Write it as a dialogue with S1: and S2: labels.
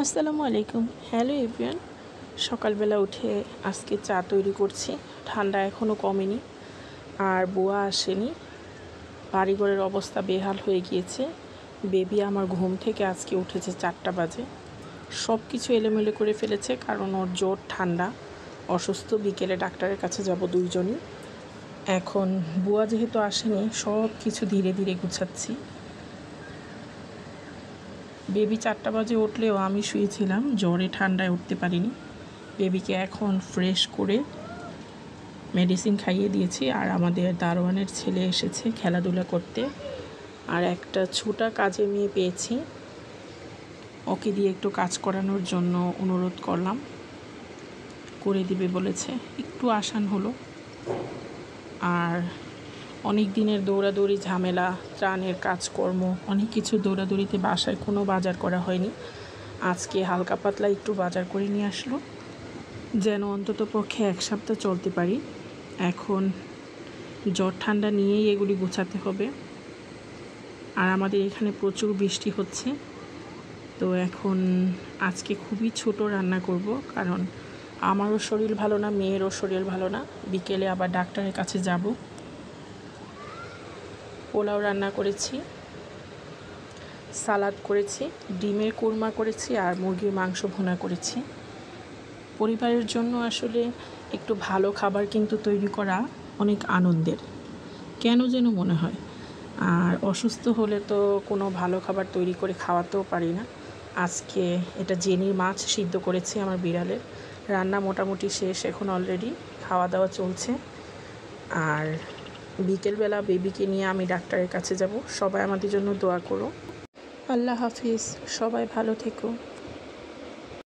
S1: আসসালামু আলাইকুম। Hello everyone. সকালবেলা উঠে আজকে চা তৈরি করছি। ঠান্ডা এখনও কমেনি আর বুয়া আসেনি। বাড়িঘরের অবস্থা বেহাল হয়ে গিয়েছে। বেবি আমার ঘুম থেকে আজকে উঠেছে 4টা বাজে। সব কিছু এলোমেলো করে ফেলেছে কারণ ওর জ্বর ঠান্ডা অসুস্থ। বিকেলে ডাক্তারের কাছে যাব দুইজনই। এখন বুয়া যেহেতু আসেনি সব কিছু ধীরে ধীরে গুছাচ্ছি। বেবি 4টা বাজে উঠলেও আমি শুয়েছিলাম, জ্বরে ঠান্ডায় উঠতে পারিনি। বেবিকে এখন ফ্রেশ করে মেডিসিন খাইয়ে দিয়েছি আর আমাদের দারোয়ানের ছেলে এসেছে খেলাধুলা করতে। আর একটা ছোটা কাজে মেয়ে পেয়েছি, ওকে দিয়ে একটু কাজ করানোর জন্য অনুরোধ করলাম, করে দিবে বলেছে। একটু আসান হলো। আর অনেক দিনের দৌড়াদৌড়ি ঝামেলা, ত্রাণের কাজকর্ম, অনেক কিছু দৌড়াদৌড়িতে বাসায় কোনো বাজার করা হয়নি। আজকে হালকা পাতলা একটু বাজার করে নিয়ে আসলো যেন অন্তত পক্ষে 1 সপ্তাহ চলতে পারি। এখন জ্বর ঠান্ডা নিয়েই এগুলি গোছাতে হবে। আর আমাদের এখানে প্রচুর বৃষ্টি হচ্ছে, তো এখন আজকে খুবই ছোট রান্না করব, কারণ আমারও শরীর ভালো না, মেয়েরও শরীর ভালো না। বিকেলে আবার ডাক্তারের কাছে যাব। পোলাও রান্না করেছি, সালাদ করেছি, ডিমের কুরমা করেছি আর মুরগির মাংস ভুনা করেছি। পরিবারের জন্য আসলে একটু ভালো খাবার কিন্তু তৈরি করা অনেক আনন্দের, কেন যেন মনে হয়। আর অসুস্থ হলে তো কোনো ভালো খাবার তৈরি করে খাওয়াতেও পারি না। আজকে এটা জেনির মাছ সিদ্ধ করেছি আমার বিড়ালের। রান্না মোটামুটি শেষ, এখন অলরেডি খাওয়া দাওয়া চলছে। আর বিকেলবেলা বেবিকে নিয়ে আমি ডাক্তারের কাছে যাব। সবাই আমাদের জন্য দোয়া করো। আল্লাহ হাফিজ, সবাই ভালো থেকো।